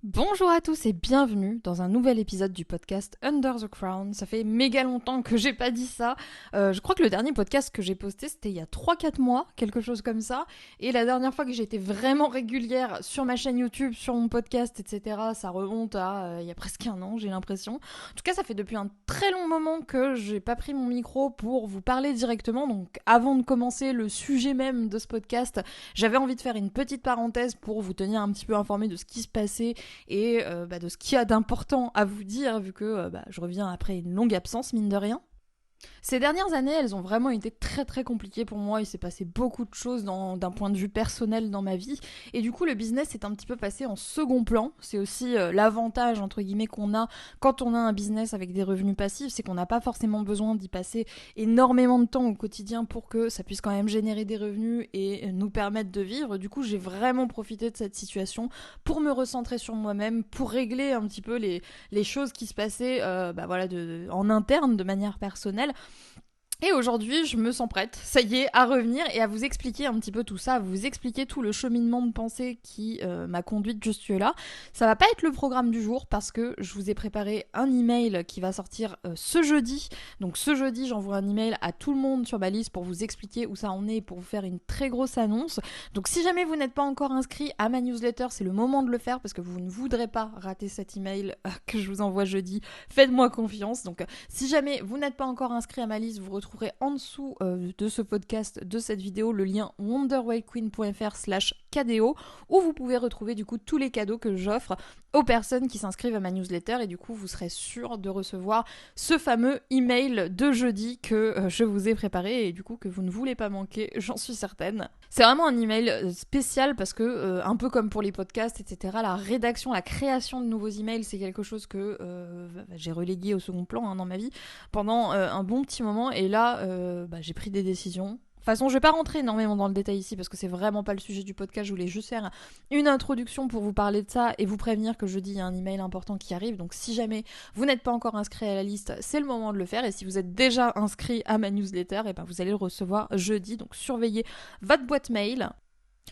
Bonjour à tous et bienvenue dans un nouvel épisode du podcast Under the Crown. Ça fait méga longtemps que j'ai pas dit ça. Je crois que le dernier podcast que j'ai posté c'était il y a 3-4 mois, quelque chose comme ça. Et la dernière fois que j'ai été vraiment régulière sur ma chaîne YouTube, sur mon podcast, etc., ça remonte à il y a presque un an, j'ai l'impression. En tout cas, ça fait depuis un très long moment que j'ai pas pris mon micro pour vous parler directement. Donc avant de commencer le sujet même de ce podcast, j'avais envie de faire une petite parenthèse pour vous tenir un petit peu informé de ce qui se passait et de ce qu'il y a d'important à vous dire, vu que je reviens après une longue absence, mine de rien. Ces dernières années, elles ont vraiment été très très compliquées pour moi. Il s'est passé beaucoup de choses d'un point de vue personnel dans ma vie. Et du coup, le business est un petit peu passé en second plan. C'est aussi l'avantage, entre guillemets, qu'on a quand on a un business avec des revenus passifs. C'est qu'on n'a pas forcément besoin d'y passer énormément de temps au quotidien pour que ça puisse quand même générer des revenus et nous permettre de vivre. Du coup, j'ai vraiment profité de cette situation pour me recentrer sur moi-même, pour régler un petit peu les choses qui se passaient en interne de manière personnelle. Et aujourd'hui, je me sens prête, ça y est, à revenir et à vous expliquer un petit peu tout ça, à vous expliquer tout le cheminement de pensée qui m'a conduite jusque-là. Ça va pas être le programme du jour parce que je vous ai préparé un email qui va sortir ce jeudi. Donc ce jeudi, j'envoie un email à tout le monde sur ma liste pour vous expliquer où ça en est et pour vous faire une très grosse annonce. Donc si jamais vous n'êtes pas encore inscrit à ma newsletter, c'est le moment de le faire parce que vous ne voudrez pas rater cet email que je vous envoie jeudi. Faites-moi confiance. Donc si jamais vous n'êtes pas encore inscrit à ma liste, vous retrouverez en dessous de ce podcast, de cette vidéo, le lien wonderwayqueen.fr/kdo où vous pouvez retrouver du coup tous les cadeaux que j'offre aux personnes qui s'inscrivent à ma newsletter et du coup vous serez sûr de recevoir ce fameux email de jeudi que je vous ai préparé et du coup que vous ne voulez pas manquer, j'en suis certaine. C'est vraiment un email spécial parce que un peu comme pour les podcasts, etc., la rédaction, la création de nouveaux emails, c'est quelque chose que j'ai relégué au second plan dans ma vie pendant un bon petit moment et là j'ai pris des décisions. De toute façon, je vais pas rentrer énormément dans le détail ici parce que c'est vraiment pas le sujet du podcast. Je voulais juste faire une introduction pour vous parler de ça et vous prévenir que jeudi il y a un email important qui arrive. Donc si jamais vous n'êtes pas encore inscrit à la liste, c'est le moment de le faire. Et si vous êtes déjà inscrit à ma newsletter, vous allez le recevoir jeudi. Donc surveillez votre boîte mail.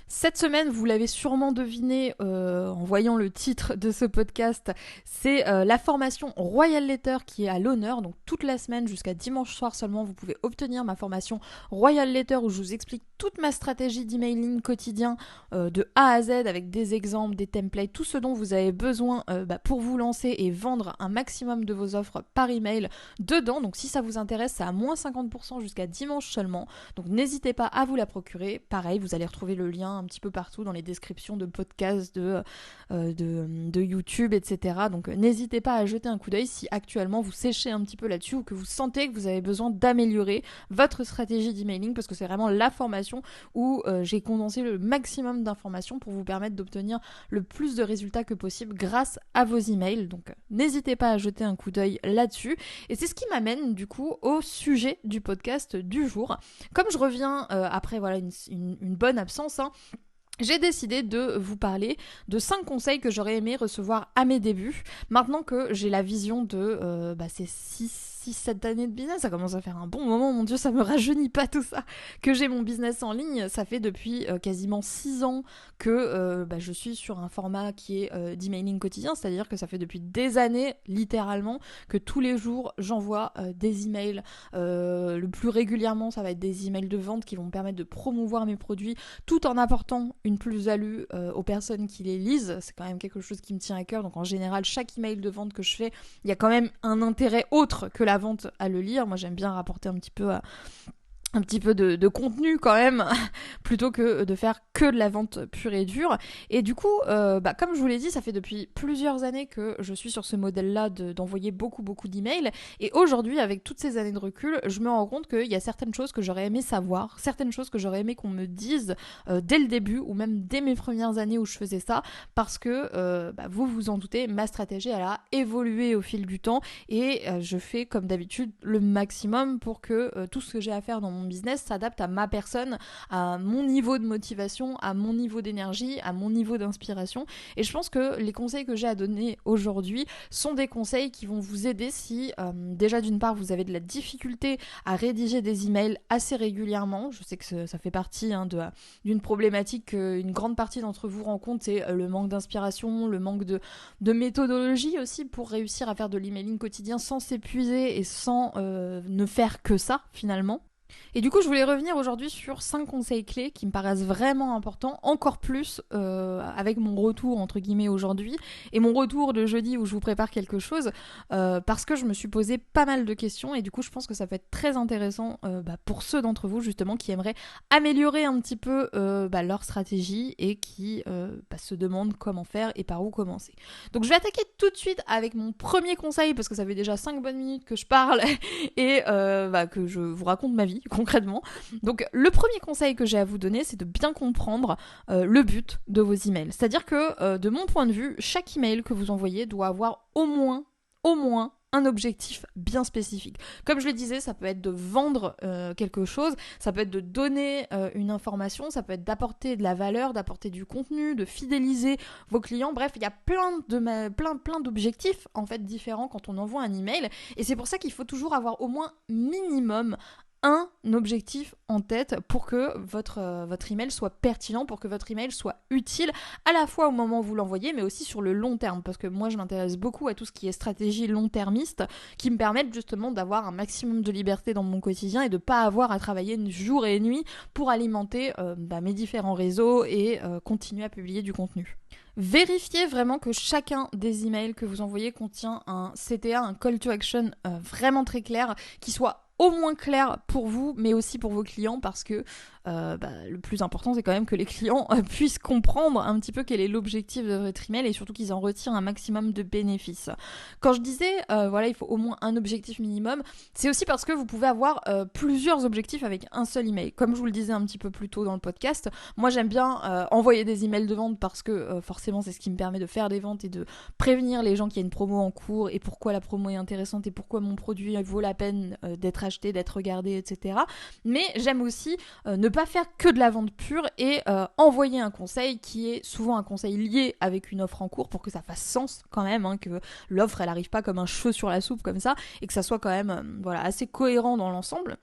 Cette semaine, vous l'avez sûrement deviné en voyant le titre de ce podcast, c'est la formation Royal Letter qui est à l'honneur. Donc toute la semaine jusqu'à dimanche soir seulement, vous pouvez obtenir ma formation Royal Letter où je vous explique toute ma stratégie d'emailing quotidien de A à Z avec des exemples, des templates, tout ce dont vous avez besoin pour vous lancer et vendre un maximum de vos offres par email dedans. Donc si ça vous intéresse, c'est à moins 50% jusqu'à dimanche seulement. Donc n'hésitez pas à vous la procurer. Pareil, vous allez retrouver le lien un petit peu partout dans les descriptions de podcasts, de YouTube, etc. Donc n'hésitez pas à jeter un coup d'œil si actuellement vous séchez un petit peu là-dessus ou que vous sentez que vous avez besoin d'améliorer votre stratégie d'emailing parce que c'est vraiment la formation où j'ai condensé le maximum d'informations pour vous permettre d'obtenir le plus de résultats que possible grâce à vos emails. Donc n'hésitez pas à jeter un coup d'œil là-dessus. Et c'est ce qui m'amène du coup au sujet du podcast du jour. Comme je reviens après une bonne absence, j'ai décidé de vous parler de 5 conseils que j'aurais aimé recevoir à mes débuts. Maintenant que j'ai la vision de ces 6-7 années de business, ça commence à faire un bon moment, mon Dieu, ça me rajeunit pas tout ça, que j'ai mon business en ligne. Ça fait depuis quasiment 6 ans que je suis sur un format qui est d'emailing quotidien, c'est-à-dire que ça fait depuis des années, littéralement, que tous les jours, j'envoie des emails. Le plus régulièrement, ça va être des emails de vente qui vont me permettre de promouvoir mes produits tout en apportant une plus-value aux personnes qui les lisent. C'est quand même quelque chose qui me tient à cœur. Donc en général, chaque email de vente que je fais, il y a quand même un intérêt autre que la vente à le lire. Moi, j'aime bien rapporter un petit peu de contenu quand même, plutôt que de faire que de la vente pure et dure. Et du coup, comme je vous l'ai dit, ça fait depuis plusieurs années que je suis sur ce modèle-là d'envoyer beaucoup d'emails. Et aujourd'hui, avec toutes ces années de recul, je me rends compte qu'il y a certaines choses que j'aurais aimé savoir, certaines choses que j'aurais aimé qu'on me dise dès le début, ou même dès mes premières années où je faisais ça, parce que vous vous en doutez, ma stratégie, elle a évolué au fil du temps, et je fais comme d'habitude le maximum pour que tout ce que j'ai à faire dans mon mon business s'adapte à ma personne, à mon niveau de motivation, à mon niveau d'énergie, à mon niveau d'inspiration. Et je pense que les conseils que j'ai à donner aujourd'hui sont des conseils qui vont vous aider si déjà d'une part vous avez de la difficulté à rédiger des emails assez régulièrement. Je sais que ça fait partie d'une problématique qu'une grande partie d'entre vous rencontre, c'est le manque d'inspiration, le manque de méthodologie aussi pour réussir à faire de l'emailing quotidien sans s'épuiser et sans ne faire que ça finalement. Et du coup, je voulais revenir aujourd'hui sur 5 conseils clés qui me paraissent vraiment importants, encore plus avec mon retour, entre guillemets, aujourd'hui, et mon retour de jeudi où je vous prépare quelque chose, parce que je me suis posé pas mal de questions, et du coup, je pense que ça peut être très intéressant pour ceux d'entre vous, justement, qui aimeraient améliorer un petit peu leur stratégie, et qui se demandent comment faire et par où commencer. Donc, je vais attaquer tout de suite avec mon premier conseil, parce que ça fait déjà 5 bonnes minutes que je parle, et que je vous raconte ma vie, concrètement. Donc le premier conseil que j'ai à vous donner, c'est de bien comprendre le but de vos emails. C'est-à-dire que de mon point de vue, chaque email que vous envoyez doit avoir au moins un objectif bien spécifique. Comme je le disais, ça peut être de vendre quelque chose, ça peut être de donner une information, ça peut être d'apporter de la valeur, d'apporter du contenu, de fidéliser vos clients. Bref, il y a plein d'objectifs en fait différents quand on envoie un email. Et c'est pour ça qu'il faut toujours avoir au moins minimum un objectif en tête pour que votre email soit pertinent, pour que votre email soit utile à la fois au moment où vous l'envoyez, mais aussi sur le long terme, parce que moi je m'intéresse beaucoup à tout ce qui est stratégie long-termiste, qui me permettent justement d'avoir un maximum de liberté dans mon quotidien et de ne pas avoir à travailler jour et nuit pour alimenter mes différents réseaux et continuer à publier du contenu. Vérifiez vraiment que chacun des emails que vous envoyez contient un CTA, un call to action vraiment très clair, qui soit au moins clair pour vous, mais aussi pour vos clients, parce que le plus important, c'est quand même que les clients puissent comprendre un petit peu quel est l'objectif de votre email et surtout qu'ils en retirent un maximum de bénéfices. Quand je disais, il faut au moins un objectif minimum, c'est aussi parce que vous pouvez avoir plusieurs objectifs avec un seul email. Comme je vous le disais un petit peu plus tôt dans le podcast, moi j'aime bien envoyer des emails de vente parce que forcément c'est ce qui me permet de faire des ventes et de prévenir les gens qu'il y a une promo en cours et pourquoi la promo est intéressante et pourquoi mon produit vaut la peine d'être acheté, d'être regardé, etc. Mais j'aime aussi ne pas faire que de la vente pure et envoyer un conseil qui est souvent un conseil lié avec une offre en cours pour que ça fasse sens quand même, que l'offre elle arrive pas comme un cheveu sur la soupe comme ça et que ça soit quand même assez cohérent dans l'ensemble.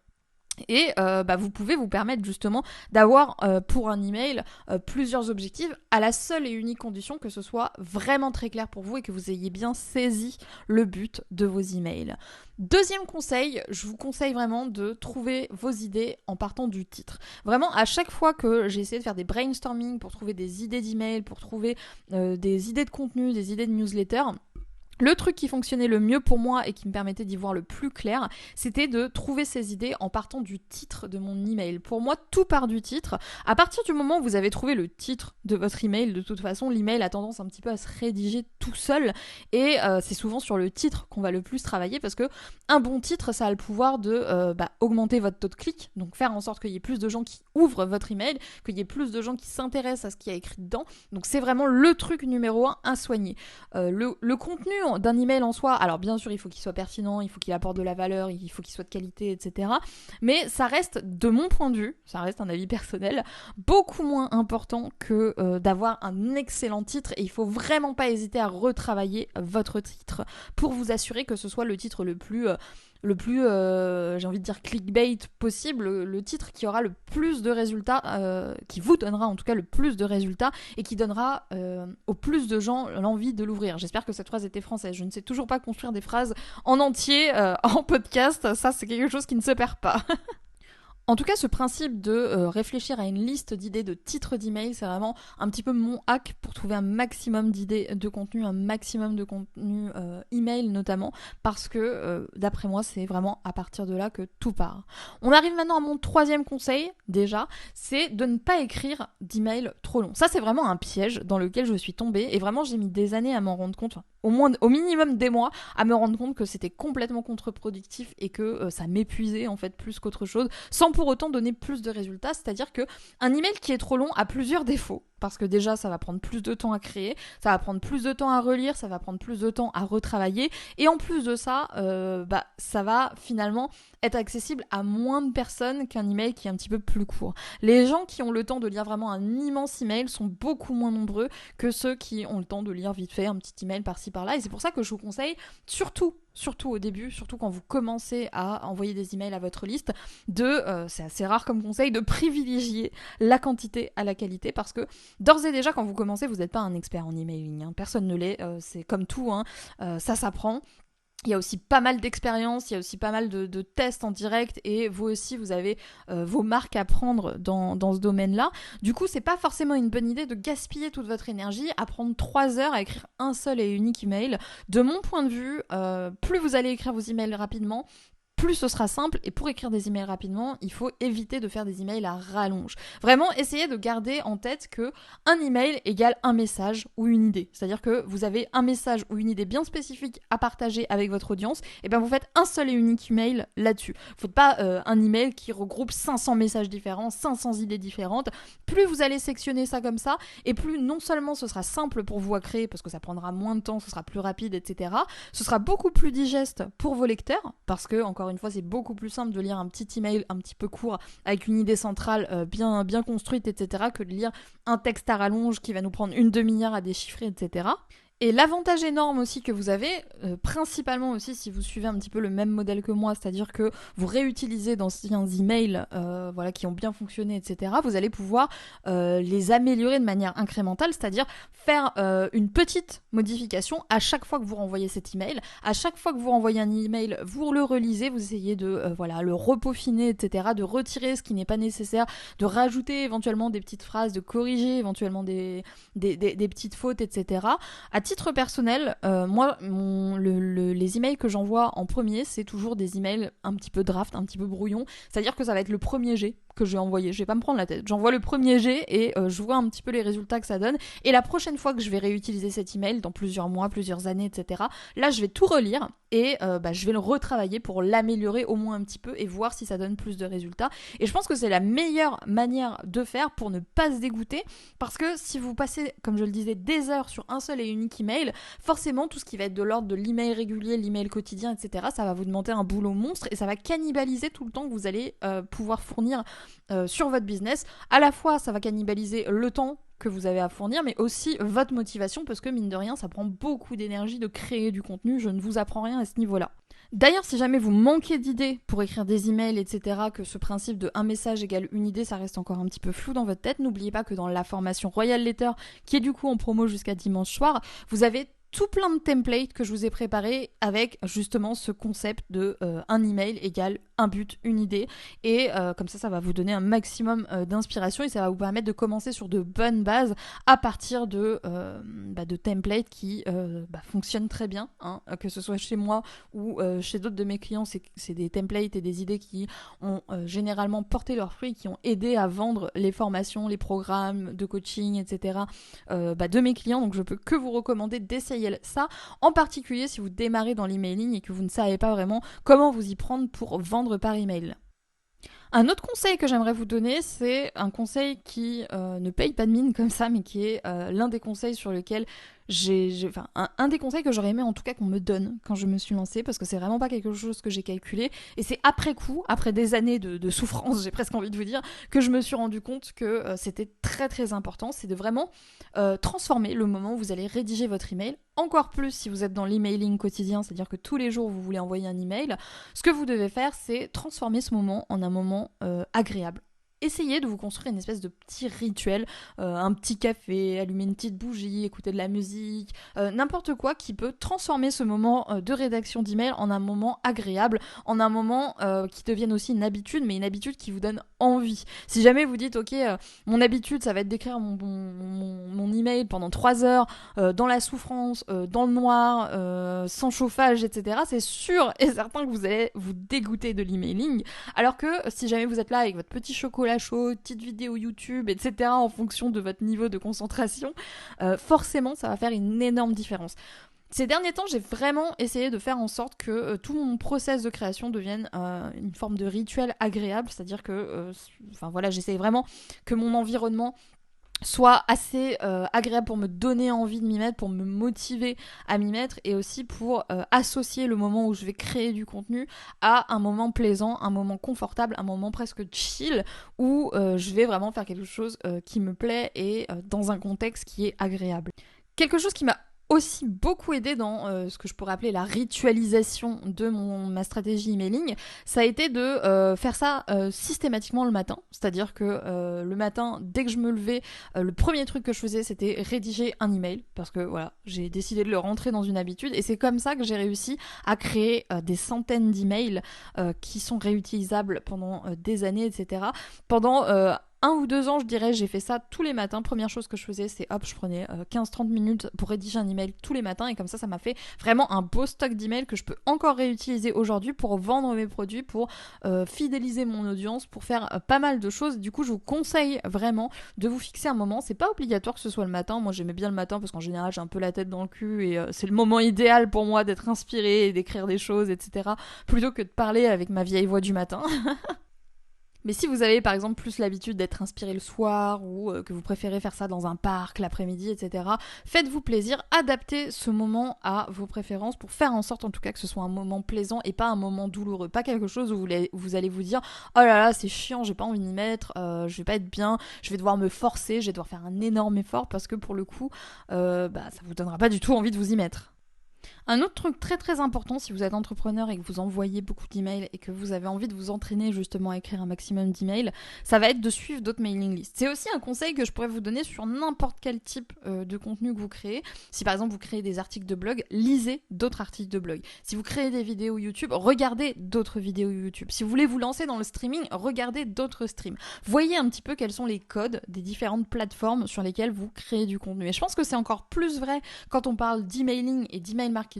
Et vous pouvez vous permettre justement d'avoir pour un email plusieurs objectifs à la seule et unique condition que ce soit vraiment très clair pour vous et que vous ayez bien saisi le but de vos emails. Deuxième conseil, je vous conseille vraiment de trouver vos idées en partant du titre. Vraiment, à chaque fois que j'ai essayé de faire des brainstorming pour trouver des idées d'email, pour trouver des idées de contenu, des idées de newsletter, le truc qui fonctionnait le mieux pour moi et qui me permettait d'y voir le plus clair, c'était de trouver ces idées en partant du titre de mon email. Pour moi, tout part du titre. À partir du moment où vous avez trouvé le titre de votre email, de toute façon, l'email a tendance un petit peu à se rédiger tout seul et c'est souvent sur le titre qu'on va le plus travailler parce que un bon titre, ça a le pouvoir de augmenter votre taux de clic, donc faire en sorte qu'il y ait plus de gens qui ouvrent votre email, qu'il y ait plus de gens qui s'intéressent à ce qu'il y a écrit dedans. Donc c'est vraiment le truc numéro 1 à soigner. Le contenu d'un email en soi, alors bien sûr il faut qu'il soit pertinent, il faut qu'il apporte de la valeur, il faut qu'il soit de qualité, etc. Mais ça reste, de mon point de vue, ça reste un avis personnel, beaucoup moins important que d'avoir un excellent titre et il faut vraiment pas hésiter à retravailler votre titre pour vous assurer que ce soit le titre le plus j'ai envie de dire clickbait possible, le titre qui aura le plus de résultats, qui vous donnera en tout cas le plus de résultats et qui donnera au plus de gens l'envie de l'ouvrir. J'espère que cette phrase était française. Je ne sais toujours pas construire des phrases en entier en podcast. Ça, c'est quelque chose qui ne se perd pas. En tout cas, ce principe de réfléchir à une liste d'idées de titres d'email, c'est vraiment un petit peu mon hack pour trouver un maximum d'idées de contenu, un maximum de contenu email notamment, parce que d'après moi, c'est vraiment à partir de là que tout part. On arrive maintenant à mon troisième conseil, déjà, c'est de ne pas écrire d'email trop long. Ça, c'est vraiment un piège dans lequel je suis tombée, et vraiment, j'ai mis des années à m'en rendre compte, au minimum des mois, à me rendre compte que c'était complètement contre-productif et que ça m'épuisait en fait plus qu'autre chose, sans pour autant donner plus de résultats. C'est-à-dire que un email qui est trop long a plusieurs défauts. parce que déjà ça va prendre plus de temps à créer, ça va prendre plus de temps à relire, ça va prendre plus de temps à retravailler, et en plus de ça, ça va finalement être accessible à moins de personnes qu'un email qui est un petit peu plus court. Les gens qui ont le temps de lire vraiment un immense email sont beaucoup moins nombreux que ceux qui ont le temps de lire vite fait un petit email par-ci par-là, et c'est pour ça que je vous conseille surtout au début, surtout quand vous commencez à envoyer des emails à votre liste, c'est assez rare comme conseil, de privilégier la quantité à la qualité, parce que d'ores et déjà quand vous commencez, vous n'êtes pas un expert en emailing, hein. Personne ne l'est, c'est comme tout, hein. Ça s'apprend. Il y a aussi pas mal d'expériences, il y a aussi pas mal de tests en direct, et vous aussi vous avez vos marques à prendre dans ce domaine-là. Du coup, c'est pas forcément une bonne idée de gaspiller toute votre énergie à prendre 3 heures à écrire un seul et unique email. De mon point de vue, plus vous allez écrire vos emails rapidement, plus ce sera simple, et pour écrire des emails rapidement, il faut éviter de faire des emails à rallonge. Vraiment, essayez de garder en tête que un email égale un message ou une idée. C'est-à-dire que vous avez un message ou une idée bien spécifique à partager avec votre audience, et bien vous faites un seul et unique email là-dessus. Vous ne faites pas un email qui regroupe 500 messages différents, 500 idées différentes. Plus vous allez sectionner ça comme ça, et plus non seulement ce sera simple pour vous à créer, parce que ça prendra moins de temps, ce sera plus rapide, etc. Ce sera beaucoup plus digeste pour vos lecteurs, parce que, encore une fois, c'est beaucoup plus simple de lire un petit email un petit peu court avec une idée centrale bien construite, etc., que de lire un texte à rallonge qui va nous prendre une demi-heure à déchiffrer, etc. Et l'avantage énorme aussi que vous avez, principalement aussi si vous suivez un petit peu le même modèle que moi, c'est-à-dire que vous réutilisez d'anciens emails qui ont bien fonctionné, etc., vous allez pouvoir les améliorer de manière incrémentale, c'est-à-dire faire une petite modification à chaque fois que vous renvoyez cet email. À chaque fois que vous renvoyez un email, vous le relisez, vous essayez de le repeaufiner, etc., de retirer ce qui n'est pas nécessaire, de rajouter éventuellement des petites phrases, de corriger éventuellement des petites fautes, etc. À titre personnel, moi, les emails que j'envoie en premier, c'est toujours des emails un petit peu draft, un petit peu brouillon. C'est-à-dire que ça va être le premier jet que je vais envoyer. Je vais pas me prendre la tête. J'envoie le premier jet et je vois un petit peu les résultats que ça donne. Et la prochaine fois que je vais réutiliser cet email, dans plusieurs mois, plusieurs années, etc., là, je vais tout relire et je vais le retravailler pour l'améliorer au moins un petit peu et voir si ça donne plus de résultats. Et je pense que c'est la meilleure manière de faire pour ne pas se dégoûter, parce que si vous passez, comme je le disais, des heures sur un seul et unique email, forcément, tout ce qui va être de l'ordre de l'email régulier, l'email quotidien, etc., ça va vous demander un boulot monstre et ça va cannibaliser tout le temps que vous allez pouvoir fournir sur votre business. À la fois, ça va cannibaliser le temps que vous avez à fournir, mais aussi votre motivation, parce que mine de rien, ça prend beaucoup d'énergie de créer du contenu. Je ne vous apprends rien à ce niveau-là. D'ailleurs, si jamais vous manquez d'idées pour écrire des emails, etc., que ce principe de un message égale une idée, ça reste encore un petit peu flou dans votre tête, n'oubliez pas que dans la formation Royal Letter, qui est du coup en promo jusqu'à dimanche soir, vous avez tout plein de templates que je vous ai préparés avec justement ce concept de un email égale un but, une idée, et comme ça va vous donner un maximum d'inspiration et ça va vous permettre de commencer sur de bonnes bases à partir de templates qui fonctionnent très bien, hein, que ce soit chez moi ou chez d'autres de mes clients. C'est des templates et des idées qui ont généralement porté leurs fruits, qui ont aidé à vendre les formations, les programmes de coaching, etc. De mes clients, donc je peux que vous recommander d'essayer ça, en particulier si vous démarrez dans l'emailing et que vous ne savez pas vraiment comment vous y prendre pour vendre par email. Un autre conseil que j'aimerais vous donner, c'est un conseil qui ne paye pas de mine comme ça, mais qui est l'un des conseils sur lesquels un des conseils que j'aurais aimé en tout cas qu'on me donne quand je me suis lancée, parce que c'est vraiment pas quelque chose que j'ai calculé, et c'est après coup, après des années de souffrance, j'ai presque envie de vous dire, que je me suis rendu compte que c'était très très important. C'est de vraiment transformer le moment où vous allez rédiger votre email, encore plus si vous êtes dans l'emailing quotidien, c'est-à-dire que tous les jours vous voulez envoyer un email. Ce que vous devez faire, c'est transformer ce moment en un moment agréable. Essayez de vous construire une espèce de petit rituel, un petit café, allumer une petite bougie, écouter de la musique, n'importe quoi qui peut transformer ce moment de rédaction d'email en un moment agréable, en un moment qui devienne aussi une habitude, mais une habitude qui vous donne envie. Si jamais vous dites, ok, mon habitude, ça va être d'écrire mon email pendant 3 heures, dans la souffrance, dans le noir, sans chauffage, etc., c'est sûr et certain que vous allez vous dégoûter de l'emailing, alors que si jamais vous êtes là avec votre petit chocolat chaud, petite vidéo YouTube, etc., en fonction de votre niveau de concentration, forcément ça va faire une énorme différence. Ces derniers temps, j'ai vraiment essayé de faire en sorte que tout mon process de création devienne une forme de rituel agréable, c'est-à-dire que j'essaye vraiment que mon environnement soit assez agréable pour me donner envie de m'y mettre, pour me motiver à m'y mettre, et aussi pour associer le moment où je vais créer du contenu à un moment plaisant, un moment confortable, un moment presque chill, où je vais vraiment faire quelque chose qui me plaît et dans un contexte qui est agréable. Quelque chose qui m'a aussi beaucoup aidé dans ce que je pourrais appeler la ritualisation de ma stratégie emailing, ça a été de faire ça systématiquement le matin. C'est-à-dire que le matin, dès que je me levais, le premier truc que je faisais, c'était rédiger un email. Parce que voilà, j'ai décidé de le rentrer dans une habitude. Et c'est comme ça que j'ai réussi à créer des centaines d'emails qui sont réutilisables pendant des années, etc. Pendant 1 ou 2 ans, je dirais, j'ai fait ça tous les matins. Première chose que je faisais, c'est hop, je prenais 15-30 minutes pour rédiger un email tous les matins. Et comme ça m'a fait vraiment un beau stock d'emails que je peux encore réutiliser aujourd'hui pour vendre mes produits, pour fidéliser mon audience, pour faire pas mal de choses. Du coup, je vous conseille vraiment de vous fixer un moment. C'est pas obligatoire que ce soit le matin. Moi, j'aimais bien le matin parce qu'en général, j'ai un peu la tête dans le cul et c'est le moment idéal pour moi d'être inspirée et d'écrire des choses, etc. Plutôt que de parler avec ma vieille voix du matin. Mais si vous avez par exemple plus l'habitude d'être inspiré le soir ou que vous préférez faire ça dans un parc l'après-midi, etc., faites-vous plaisir, adaptez ce moment à vos préférences pour faire en sorte en tout cas que ce soit un moment plaisant et pas un moment douloureux. Pas quelque chose où vous allez vous dire « Oh là là, c'est chiant, j'ai pas envie d'y mettre, je vais pas être bien, je vais devoir me forcer, je vais devoir faire un énorme effort » parce que pour le coup, ça vous donnera pas du tout envie de vous y mettre. Un autre truc très très important si vous êtes entrepreneur et que vous envoyez beaucoup d'emails et que vous avez envie de vous entraîner justement à écrire un maximum d'emails, ça va être de suivre d'autres mailing lists. C'est aussi un conseil que je pourrais vous donner sur n'importe quel type de contenu que vous créez. Si par exemple vous créez des articles de blog, lisez d'autres articles de blog. Si vous créez des vidéos YouTube, regardez d'autres vidéos YouTube. Si vous voulez vous lancer dans le streaming, regardez d'autres streams. Voyez un petit peu quels sont les codes des différentes plateformes sur lesquelles vous créez du contenu. Et je pense que c'est encore plus vrai quand on parle d'emailing et d'email marketing,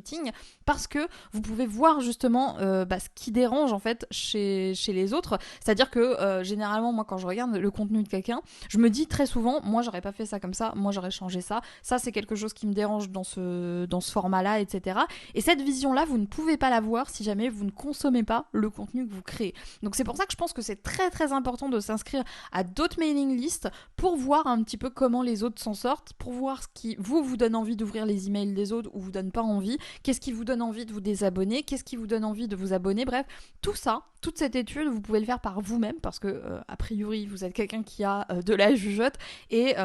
parce que vous pouvez voir justement ce qui dérange en fait chez les autres. C'est-à-dire que généralement, moi quand je regarde le contenu de quelqu'un, je me dis très souvent, moi j'aurais pas fait ça comme ça, moi j'aurais changé ça, ça c'est quelque chose qui me dérange dans ce format-là, etc. Et cette vision-là, vous ne pouvez pas la voir si jamais vous ne consommez pas le contenu que vous créez. Donc c'est pour ça que je pense que c'est très très important de s'inscrire à d'autres mailing lists pour voir un petit peu comment les autres s'en sortent, pour voir ce qui vous donne envie d'ouvrir les emails des autres ou vous donne pas envie, qu'est-ce qui vous donne envie de vous désabonner, qu'est-ce qui vous donne envie de vous abonner, bref, tout ça, toute cette étude, vous pouvez le faire par vous-même parce que, a priori, vous êtes quelqu'un qui a de la jugeote et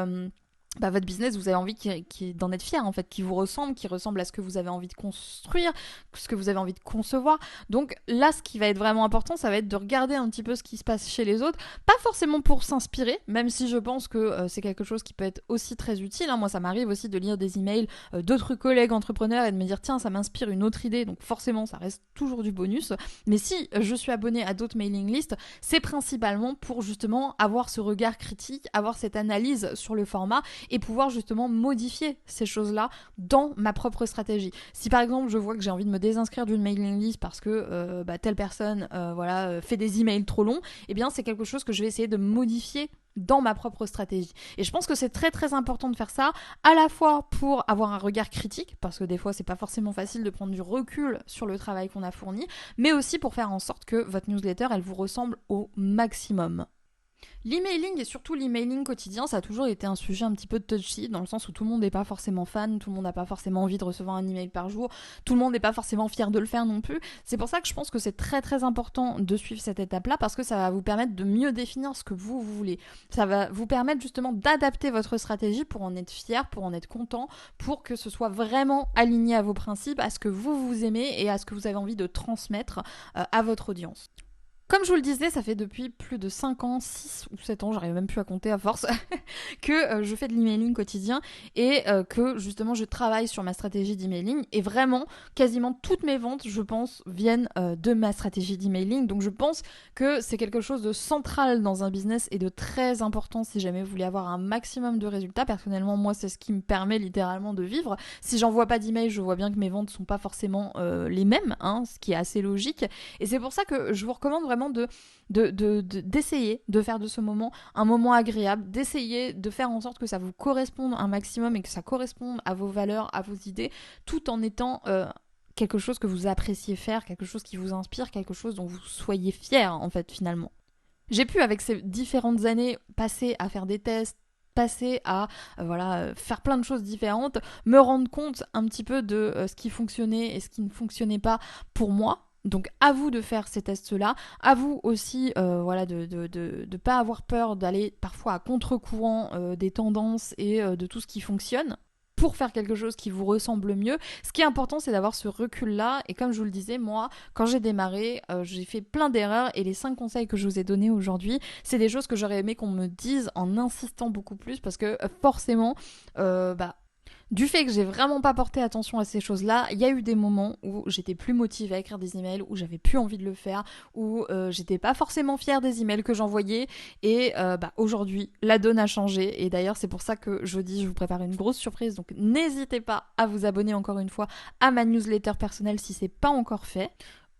votre business, vous avez envie d'en être fier en fait, qui ressemble à ce que vous avez envie de construire, ce que vous avez envie de concevoir. Donc là, ce qui va être vraiment important, ça va être de regarder un petit peu ce qui se passe chez les autres, pas forcément pour s'inspirer, même si je pense que c'est quelque chose qui peut être aussi très utile. Moi, ça m'arrive aussi de lire des emails d'autres collègues entrepreneurs et de me dire tiens, ça m'inspire une autre idée, donc forcément, ça reste toujours du bonus. Mais si je suis abonnée à d'autres mailing lists, c'est principalement pour justement avoir ce regard critique, avoir cette analyse sur le format et pouvoir justement modifier ces choses-là dans ma propre stratégie. Si par exemple je vois que j'ai envie de me désinscrire d'une mailing list parce que telle personne fait des emails trop longs, eh bien c'est quelque chose que je vais essayer de modifier dans ma propre stratégie. Et je pense que c'est très très important de faire ça, à la fois pour avoir un regard critique, parce que des fois c'est pas forcément facile de prendre du recul sur le travail qu'on a fourni, mais aussi pour faire en sorte que votre newsletter elle vous ressemble au maximum. L'emailing et surtout l'emailing quotidien, ça a toujours été un sujet un petit peu touchy, dans le sens où tout le monde n'est pas forcément fan, tout le monde n'a pas forcément envie de recevoir un email par jour, tout le monde n'est pas forcément fier de le faire non plus. C'est pour ça que je pense que c'est très très important de suivre cette étape-là, parce que ça va vous permettre de mieux définir ce que vous voulez. Ça va vous permettre justement d'adapter votre stratégie pour en être fier, pour en être content, pour que ce soit vraiment aligné à vos principes, à ce que vous aimez et à ce que vous avez envie de transmettre à votre audience. Comme je vous le disais, ça fait depuis plus de 5 ans, 6 ou 7 ans, j'arrive même plus à compter à force, que je fais de l'emailing quotidien et que justement je travaille sur ma stratégie d'emailing. Et vraiment, quasiment toutes mes ventes, je pense, viennent de ma stratégie d'emailing. Donc je pense que c'est quelque chose de central dans un business et de très important si jamais vous voulez avoir un maximum de résultats. Personnellement, moi, c'est ce qui me permet littéralement de vivre. Si j'envoie pas d'email, je vois bien que mes ventes sont pas forcément les mêmes, ce qui est assez logique. Et c'est pour ça que je vous recommande vraiment d'essayer de faire de ce moment un moment agréable, d'essayer de faire en sorte que ça vous corresponde un maximum et que ça corresponde à vos valeurs, à vos idées, tout en étant quelque chose que vous appréciez faire, quelque chose qui vous inspire, quelque chose dont vous soyez fier en fait finalement. J'ai pu avec ces différentes années passer à faire des tests, passer à faire plein de choses différentes, me rendre compte un petit peu de ce qui fonctionnait et ce qui ne fonctionnait pas pour moi. Donc à vous de faire ces tests-là, à vous aussi de pas avoir peur d'aller parfois à contre-courant des tendances et de tout ce qui fonctionne pour faire quelque chose qui vous ressemble mieux. Ce qui est important, c'est d'avoir ce recul-là. Et comme je vous le disais, moi, quand j'ai démarré, j'ai fait plein d'erreurs. Et les 5 conseils que je vous ai donnés aujourd'hui, c'est des choses que j'aurais aimé qu'on me dise en insistant beaucoup plus. Parce que forcément, du fait que j'ai vraiment pas porté attention à ces choses-là, il y a eu des moments où j'étais plus motivée à écrire des emails, où j'avais plus envie de le faire, où j'étais pas forcément fière des emails que j'envoyais. Et aujourd'hui, la donne a changé. Et d'ailleurs, c'est pour ça que jeudi, je vous prépare une grosse surprise. Donc n'hésitez pas à vous abonner encore une fois à ma newsletter personnelle si c'est pas encore fait.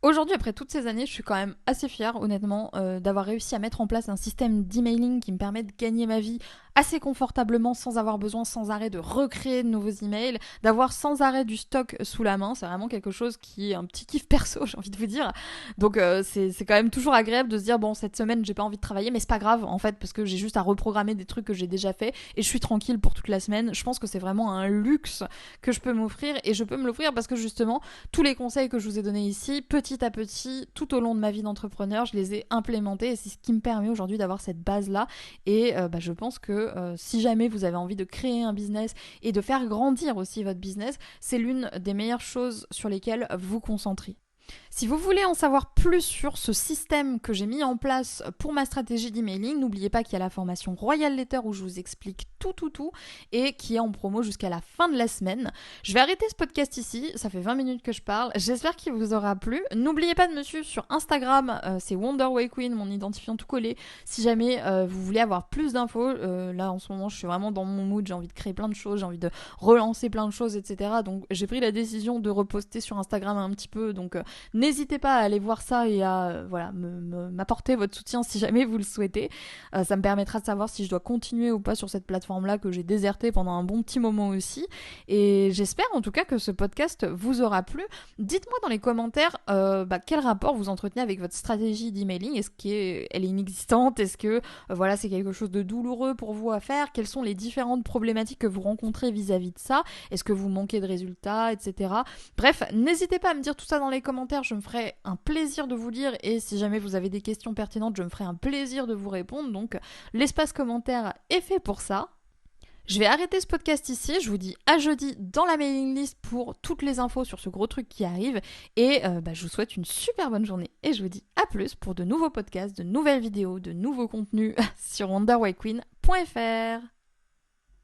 Aujourd'hui, après toutes ces années, je suis quand même assez fière, honnêtement, d'avoir réussi à mettre en place un système d'emailing qui me permet de gagner ma vie assez confortablement sans avoir besoin sans arrêt de recréer de nouveaux emails, d'avoir sans arrêt du stock sous la main. C'est vraiment quelque chose qui est un petit kiff perso, j'ai envie de vous dire. Donc c'est quand même toujours agréable de se dire, bon, cette semaine, j'ai pas envie de travailler, mais c'est pas grave, en fait, parce que j'ai juste à reprogrammer des trucs que j'ai déjà fait et je suis tranquille pour toute la semaine. Je pense que c'est vraiment un luxe que je peux m'offrir et je peux me l'offrir parce que justement, tous les conseils que je vous ai donnés ici, petit à petit, tout au long de ma vie d'entrepreneur, je les ai implémentés et c'est ce qui me permet aujourd'hui d'avoir cette base-là. Et je pense que si jamais vous avez envie de créer un business et de faire grandir aussi votre business, c'est l'une des meilleures choses sur lesquelles vous concentrer. Si vous voulez en savoir plus sur ce système que j'ai mis en place pour ma stratégie d'emailing, n'oubliez pas qu'il y a la formation Royal Letter où je vous explique tout et qui est en promo jusqu'à la fin de la semaine. Je vais arrêter ce podcast ici, ça fait 20 minutes que je parle, j'espère qu'il vous aura plu. N'oubliez pas de me suivre sur Instagram, c'est WonderWayQueen, mon identifiant tout collé, si jamais vous voulez avoir plus d'infos. Là en ce moment je suis vraiment dans mon mood, j'ai envie de créer plein de choses, j'ai envie de relancer plein de choses, etc. Donc j'ai pris la décision de reposter sur Instagram un petit peu, donc n'hésitez pas à aller voir ça et à m'apporter votre soutien si jamais vous le souhaitez. Ça me permettra de savoir si je dois continuer ou pas sur cette plateforme-là que j'ai désertée pendant un bon petit moment aussi. Et j'espère en tout cas que ce podcast vous aura plu. Dites-moi dans les commentaires quel rapport vous entretenez avec votre stratégie d'emailing. Est-ce qu'elle est inexistante? Est-ce que c'est quelque chose de douloureux pour vous à faire? Quelles sont les différentes problématiques que vous rencontrez vis-à-vis de ça? Est-ce que vous manquez de résultats, etc. Bref, n'hésitez pas à me dire tout ça dans les commentaires. Je me ferai un plaisir de vous lire et si jamais vous avez des questions pertinentes, je me ferai un plaisir de vous répondre. Donc l'espace commentaire est fait pour ça. Je vais arrêter ce podcast ici, je vous dis à jeudi dans la mailing list pour toutes les infos sur ce gros truc qui arrive et je vous souhaite une super bonne journée et je vous dis à plus pour de nouveaux podcasts, de nouvelles vidéos, de nouveaux contenus sur wonderwayqueen.fr.